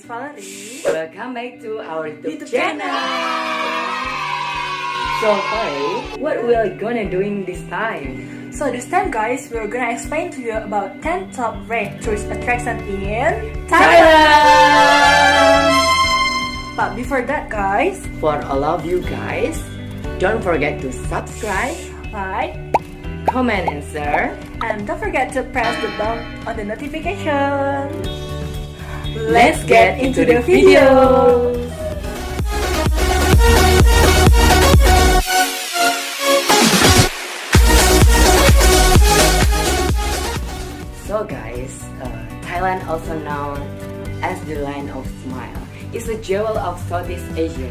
is Valerie. Welcome back to our YouTube channel. So Valerie, what we are gonna doing this time? So this time guys, we're gonna explain to you about 10 top rated tourist attractions in Thailand. But before that guys, for all of you guys, don't forget to subscribe, like, comment and share, and don't forget to press the bell on the notification. Let's get into the video. So guys, Thailand, also known as the land of smile, is a jewel of Southeast Asia,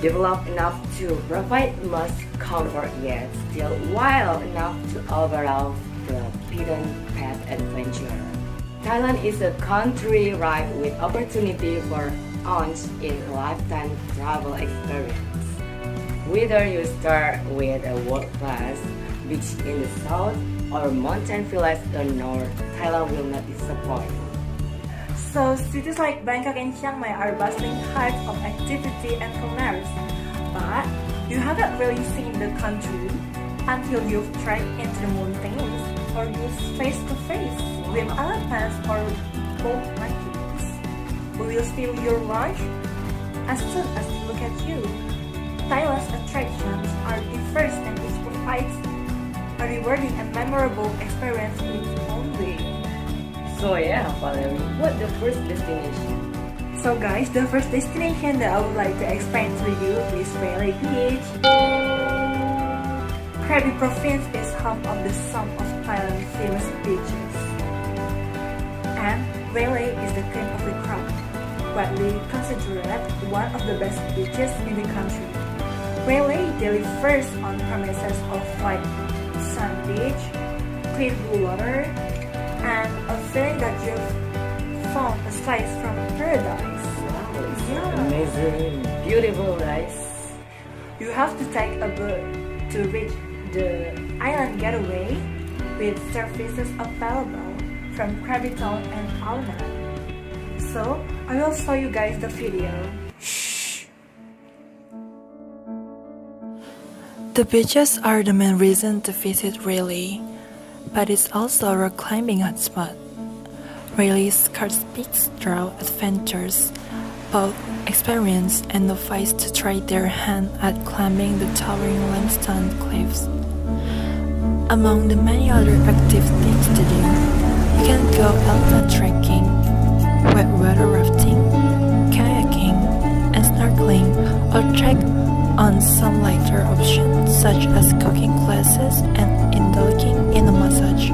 developed enough to provide much comfort yet still wild enough to overlap the beaten path adventure. Thailand is a country ripe with opportunity for once-in-a-lifetime travel experience. Whether you start with a world-class beach in the south or mountain villas in the north, Thailand will not disappoint. So cities like Bangkok and Chiang Mai are bustling hives of activity and commerce, but you haven't really seen the country until you've trekked into the mountains or used face to face with elephants or boat monkeys. We will steal your lunch as soon as we look at you. Thailand's attractions are diverse and each provides a rewarding and memorable experience in its own way. So yeah, Valerie, what's the first destination? So guys, the first destination that I would like to explain to you is Railay Beach. Krabi province is home of some of Thailand's famous beaches. And Railay is the queen of the crowd, widely considered one of the best beaches in the country. Railay delivers on promises of white sand beach, clear blue water, and a feeling that you've found a slice from paradise. Wow, it's amazing, beautiful, guys. You have to take a boat to reach the island getaway with services available from Krabi Town and Alna. So, I will show you guys the video. The beaches are the main reason to visit Railay, but it's also a rock climbing hotspot. Rayleigh's Scarce Peaks draw adventurers, both experienced and novice, to try their hand at climbing the towering limestone cliffs. Among the many other active things to do, you can go elephant trekking, whitewater rafting, kayaking, and snorkeling, or trek on some lighter options such as cooking classes and indulging in a massage.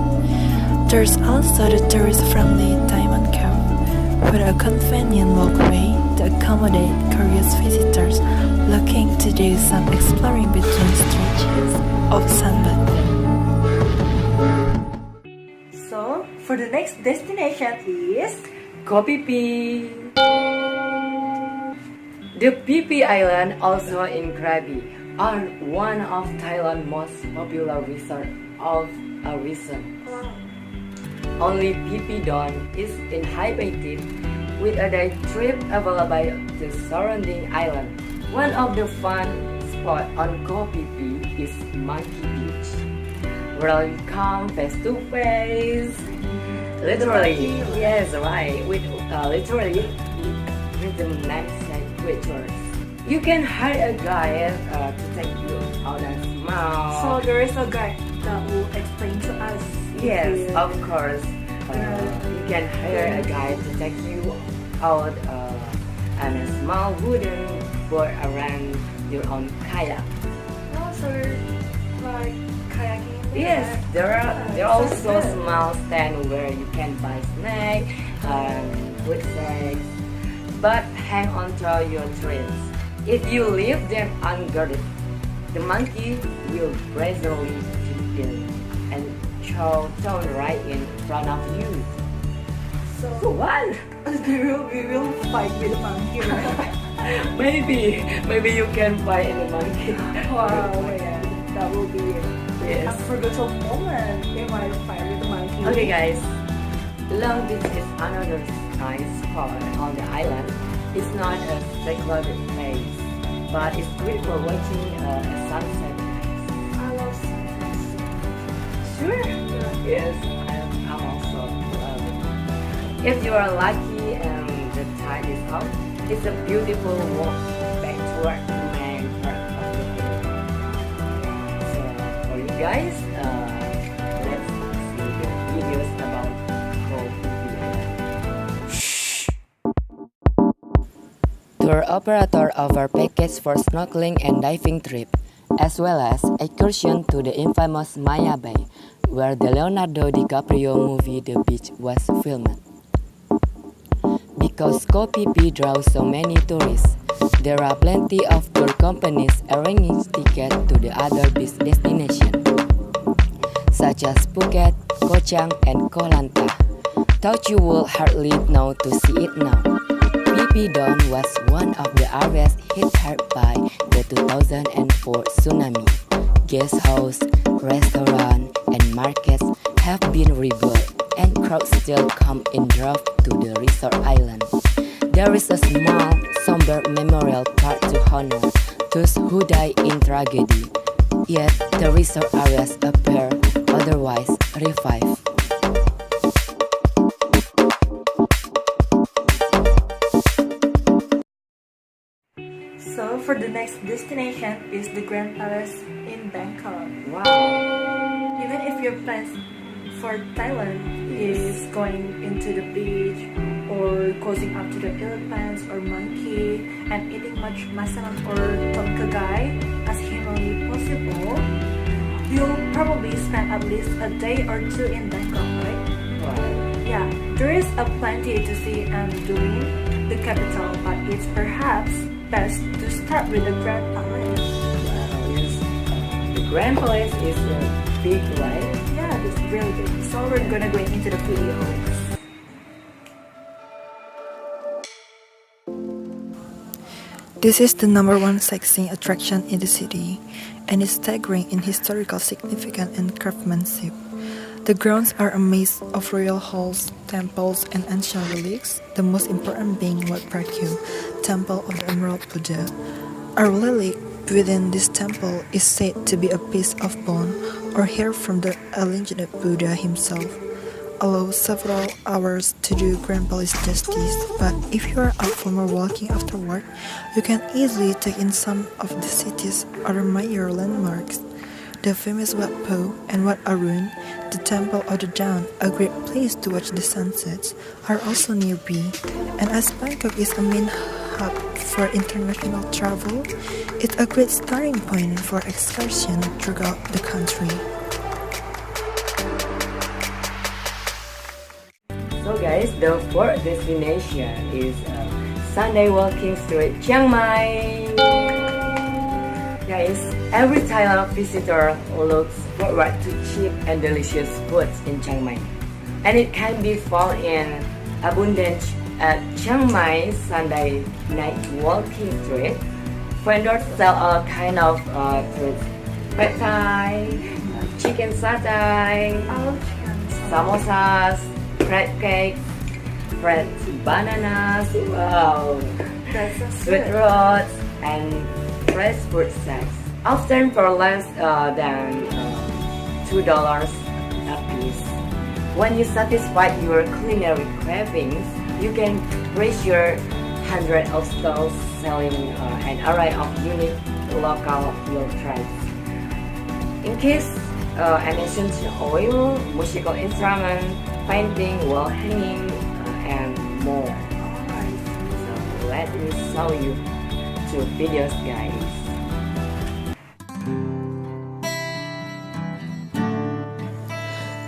There's also the tourist-friendly Diamond Cave, with a convenient walkway to accommodate curious visitors looking to do some exploring between stretches of sandbar. So, for the next destination is Koh Phi. The Phi Phi Island, also in Krabi, are one of Thailand's most popular resorts of a reason. Only Phi Phi Don is inhabited, with a day trip available to surrounding island. One of the fun spots on Koh Phi is Monkey Beach, where you come face to face. Literally, yes, right, with literally the nice creatures. You can hire a guide to take you out and smile. So there is a guide that will explain to us. Yes, of course. You can hire a guide to take you out on a small wooden boat around your own kayak. Oh, so like kayaking? Yes, there are also small stands where you can buy snacks and food snacks, but hang on to your treats. If you leave them unguarded, the monkey will brazenly jump in and chow down right in front of you. So what? we will fight with the monkey, right? maybe you can fight in the monkey. Wow, yeah, that will be Yes. unforgettable moment if I fight with the monkey. Okay guys, Long Beach is another nice spot on the island. It's not a secluded place, but it's great for watching a sunset. I love sunsets. Sure. Yes, I'm also love it. If you are lucky and the tide is out, it's a beautiful walk back toward the main part of the river. So for you guys, let's see the videos about tour operator offer package for snorkeling and diving trip, as well as excursion to the infamous Maya Bay, where the Leonardo DiCaprio movie The Beach was filmed. Because Koh Phi Phi draws so many tourists, there are plenty of tour companies arranging tickets to the other beach destinations, such as Phuket, Koh Chang, and Koh Lanta. Thought you would hardly know to see it now. Phi Phi Don was one of the areas hit hard by the 2004 tsunami. Guest house, restaurants, and markets have been rebuilt, and crowds still come in droves to the resort island. There is a small, somber memorial park to honor those who died in tragedy, yet the resort areas appear otherwise revived. So for the next destination is the Grand Palace in Bangkok. Wow! Even if your plans for Thailand is going into the beach or closing up to the elephants or monkey and eating much masalam or tom kha gai as humanly possible, you'll probably spend at least a day or two in Bangkok, right? Wow! Yeah, there is a plenty to see and do in the capital, but it's perhaps best to start with the Grand Palace. Wow, yes. The Grand Palace is big, right? Yeah, it's really big. So we're gonna go into the video. This is the #1 sightseeing attraction in the city, and is staggering in historical significance and craftsmanship. The grounds are a maze of royal halls, temples, and ancient relics, the most important being Wat Prague, Temple of the Emerald Buddha. A relic within this temple is said to be a piece of bone or hair from the alleged Buddha himself. Allow several hours to do Grand Palace justice, but if you are up for more walking afterward, you can easily take in some of the city's other major landmarks. The famous Wat Po and Wat Arun, the Temple of the Dawn, a great place to watch the sunsets, are also nearby. And as Bangkok is a main hub for international travel, it's a great starting point for excursion throughout the country. So guys, the fourth destination is Sunday walking street Chiang Mai. Guys, every Thailand visitor looks forward to cheap and delicious foods in Chiang Mai, and it can be found in abundance at Chiang Mai Sunday night walking street. Vendors sell all kind of foods: pad thai, chicken satay, samosas, crab cakes, fresh bananas, wow, sweet rolls, and fresh fruit snacks, often for less than $2 a piece. When you satisfy your culinary cravings, you can reach your hundred of stalls selling an array of unique local meal types. In case an essential oil, musical instrument, painting, wall hanging, and more. So let me show you two videos, guys.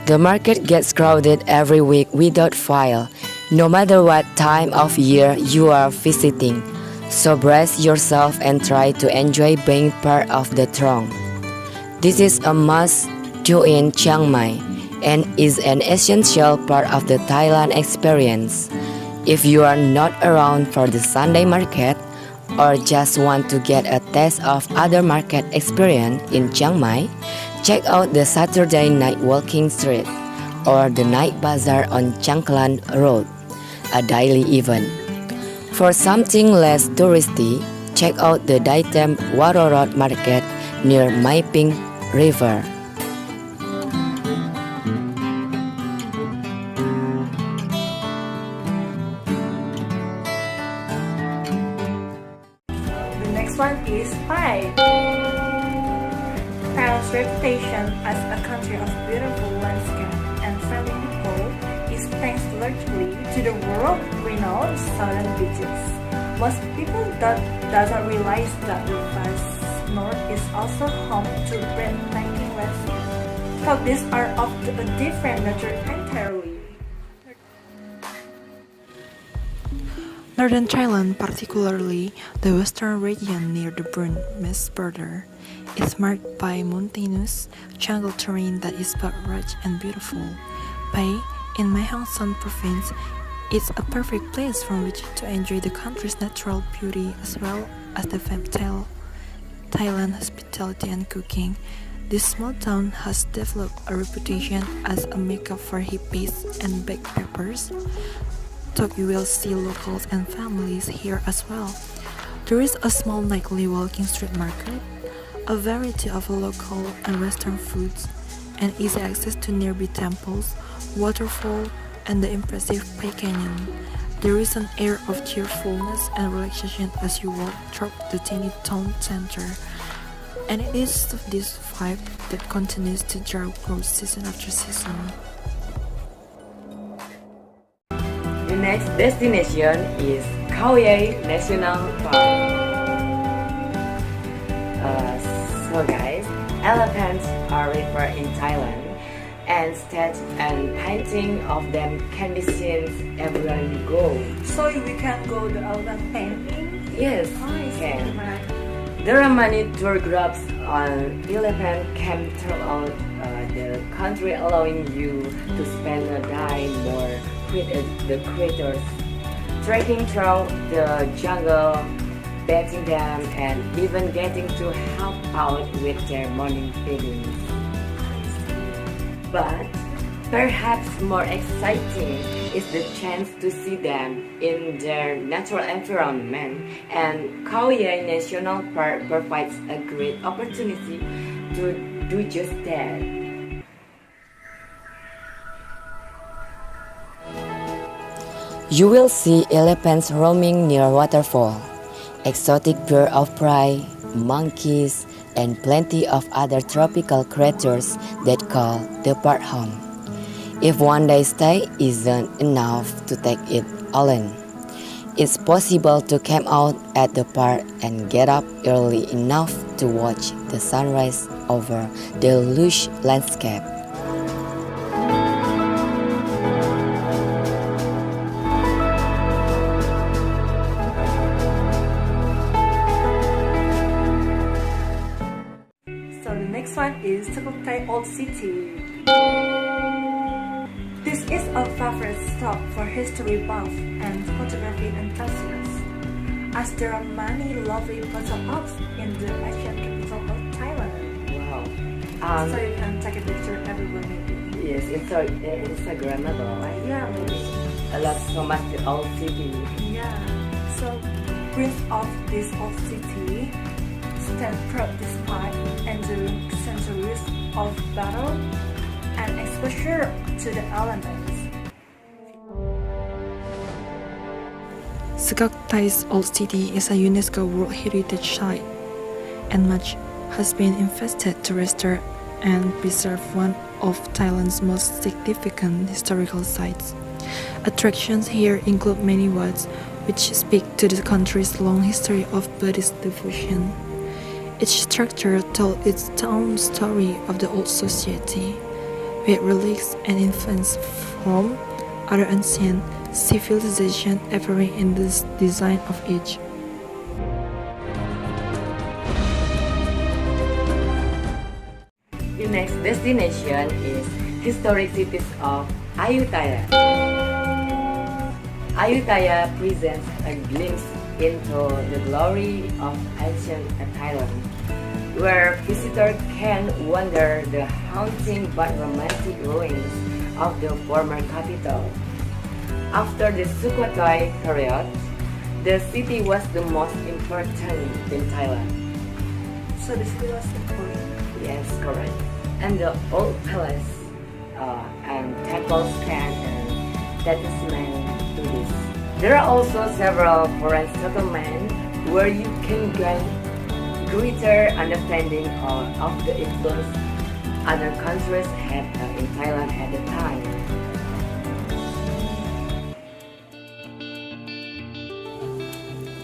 The market gets crowded every week without fail, no matter what time of year you are visiting. So brace yourself and try to enjoy being part of the throng. This is a must-do in Chiang Mai and is an essential part of the Thailand experience. If you are not around for the Sunday market or just want to get a taste of other market experience in Chiang Mai, check out the Saturday night walking street or the night bazaar on Changklan Road. a daily event. For something less touristy, check out the daytime Warorot Market near Maiping River. The next one is Thai. Thailand's reputation as a country of beautiful landscape and friendly people is thanks largely to the world-renowned southern beaches. Most people doesn't realize that the vast north is also home to breathtaking landscapes. So these are of a different nature entirely. Northern Thailand, particularly the western region near the Burmese border, is marked by mountainous jungle terrain that is both rugged and beautiful. Pai, in Mae Hong Son province, is a perfect place from which to enjoy the country's natural beauty as well as the Thailand hospitality and cooking. This small town has developed a reputation as a mecca for hippies and backpackers. So you will see locals and families here as well. There is a small nightly walking street market, a variety of local and western foods, and easy access to nearby temples, waterfall, and the impressive Pai Canyon. There is an air of cheerfulness and relaxation as you walk through the tiny town center, and it is this vibe that continues to draw growth season after season. The next destination is Kalian National Park. So guys, elephants are rare in Thailand, and statues and painting of them can be seen everywhere you go. So we can go the elephant painting? Yes, I can. see. There are many tour groups on elephant camp throughout the country, allowing you to spend a day more with the creatures, trekking through the jungle, bathing them, and even getting to help out with their morning feedings. But perhaps more exciting is the chance to see them in their natural environment, and Kalian National Park provides a great opportunity to do just that. You will see elephants roaming near waterfall, exotic birds of prey, monkeys, and plenty of other tropical creatures that call the park home. If one day stay isn't enough to take it all in, it's possible to camp out at the park and get up early enough to watch the sunrise over the lush landscape. So the next one is Thai Old City. This is a favorite stop for history buff and photography enthusiasts, as there are many lovely photo-ops in the ancient capital of Thailand. Wow. So you can take a picture everywhere maybe. Yes, it's Instagrammable, right? Yeah, maybe. I love so much the old city. Yeah. So prince of this old city stand proud despite enduring centuries of battle and exposure to the elements. Thai's Old City is a UNESCO World Heritage Site, and much has been invested to restore and preserve one of Thailand's most significant historical sites. Attractions here include many wats, which speak to the country's long history of Buddhist devotion. Each structure told its own story of the old society, with relics and influence from other ancient civilizations appearing in the design of each. The next destination is historic cities of Ayutthaya. Ayutthaya presents a glimpse into the glory of ancient Thailand, where visitors can wander the haunting but romantic ruins of the former capital. After the Sukhothai period, the city was the most important in Thailand. So the city was important. Yes, correct. And the old palace and temples stand and testament to this. There are also several foreign settlements where you can gain greater understanding of the influence other countries had in Thailand at the time.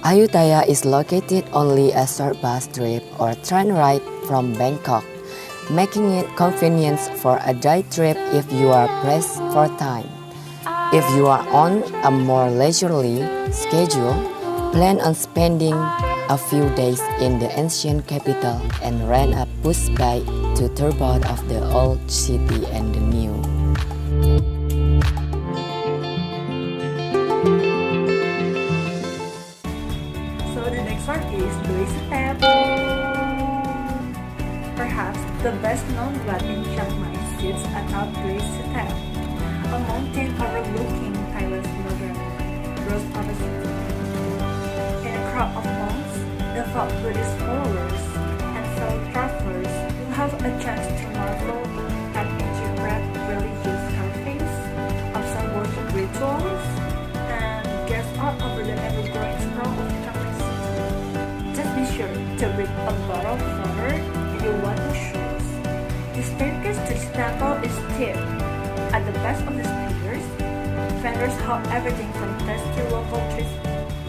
Ayutthaya is located only a short bus trip or train ride from Bangkok, making it convenient for a day trip if you are pressed for time. If you are on a more leisurely schedule, plan on spending a few days in the ancient capital and rent a push bike to tour both of the old city and the new. So the next one is wisata. Perhaps the best known one in Chiang Mai sits atop wisata, a mountain overlooking Thailand's northern rose of a city. In a crowd of monks, devout Buddhist followers, and fellow travelers will have a chance to marvel at intricate religious carvings, observe worship rituals, and gaze out over the ever-growing sprawl of Chiang Mai city. Just be sure to bring a bottle of water if you want to shows. The staircase to this temple is steep. At the best of the stairs, vendors have everything from tasty local treats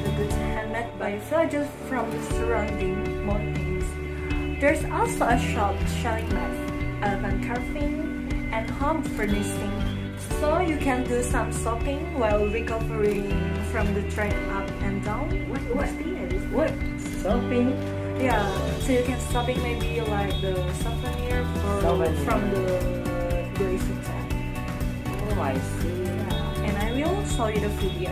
to goods handmade by villagers from the surrounding mountains. There's also a shop selling mats, elephant carving, and home furnishing, so you can do some shopping while recovering from the trek up and down. What stairs? What? Shopping? Yeah, so you can shopping maybe like the souvenir from the wisata. Oh, I see. Yeah, and I will show you the video.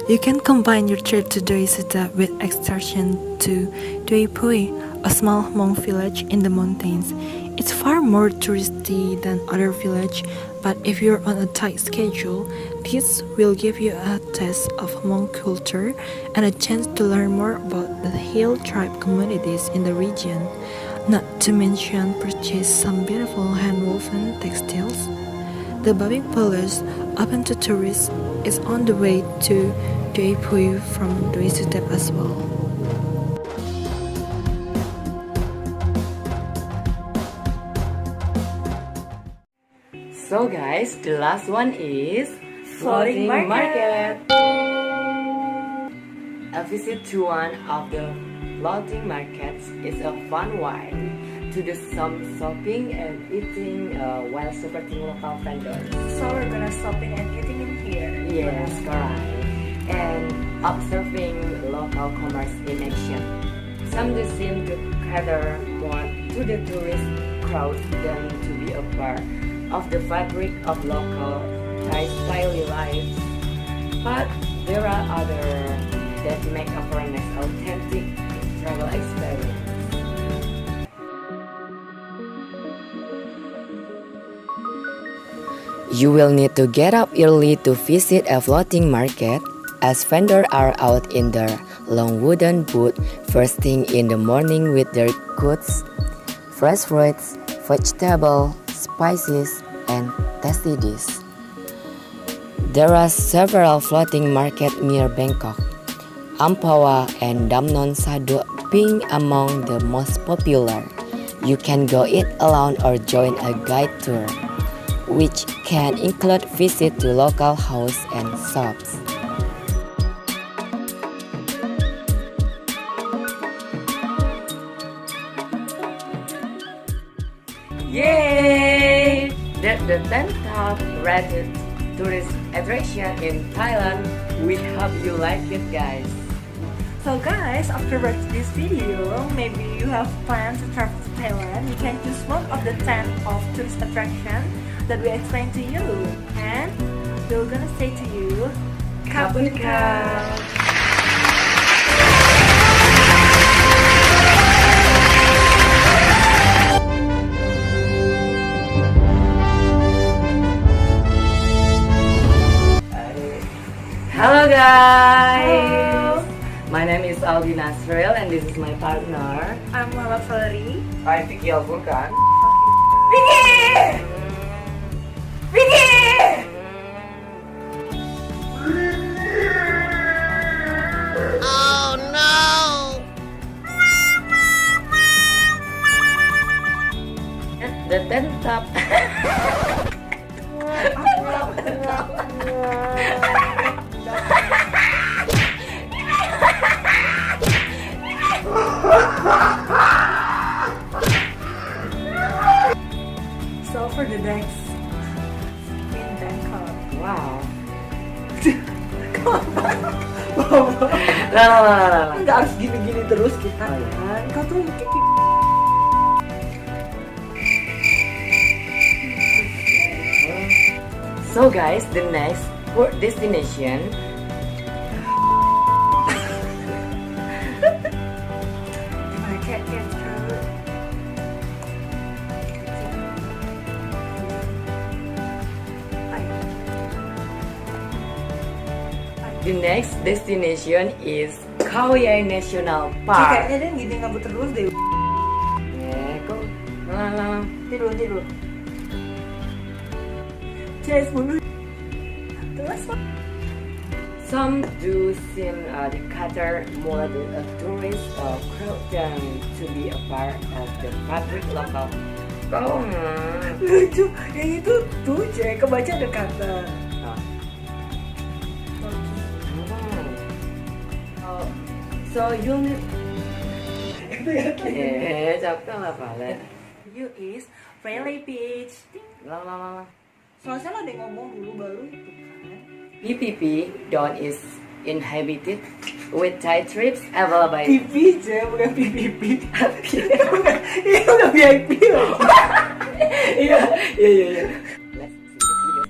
You can combine your trip to Wisata with excursion to Doi Pui, a small monk village in the mountains. It's far more touristy than other villages, but if you're on a tight schedule, this will give you a taste of monk culture and a chance to learn more about the hill tribe communities in the region. Not to mention purchase some beautiful hand-woven textiles. The Babing Palace, open to tourists, is on the way to Doi Pui from Wisata as well. So guys, the last one is Floating market. A visit to one of the floating markets is a fun way to do some shopping and eating while supporting local vendors. So we're gonna shopping and eating in here. Yes, correct. And observing local commerce in action. Some do seem to cater more to the tourist crowd than to be a part of the fabric of local Thai style lives. But there are others that make a for an authentic travel experience. You will need to get up early to visit a floating market, as vendors are out in their long wooden booth first thing in the morning with their goods, fresh fruits, vegetables, spices, and tasty dishes. There are several floating markets near Bangkok, Amphoe and Damnon Sadok being among the most popular. You can go it alone or join a guide tour, which can include visit to local houses and shops. Yay! That's the 10th top rated tourist attraction in Thailand. We hope you like it, guys. So guys, after watching this video, maybe you have planned to travel to Thailand. You can choose one of the 10 of tourist attractions that we explained to you. And we're gonna say to you, Kapun Ka! Aldi Nasril, and this is my partner. I'm Muhammad Valerie. I'm Vicky Alfurkan. The tentang. So for the next in Bangkok. Wow. Lah. Nggak harus gini-gini terus kita. Kau tuh mungkin So guys, the next port destination I can't get through. the next destination is Kalian National Jika Park. dia gini ngabut terus deh. Kok lah. Tidur. Jess mulu. Terus Some do seem the Qatar more a tourist crowd than to be a part of the fabric local. lucu. Yang itu tuh cek kebaca ada kata. So you capek lah Valen. You is really beach. Lah. Soalnya lo ada ngomong dulu baru itu kan. PPP Don is inhabited with Thai trips available. PP aja bukan PPP. Iya udah VIP loh. Iya. Let's see the video.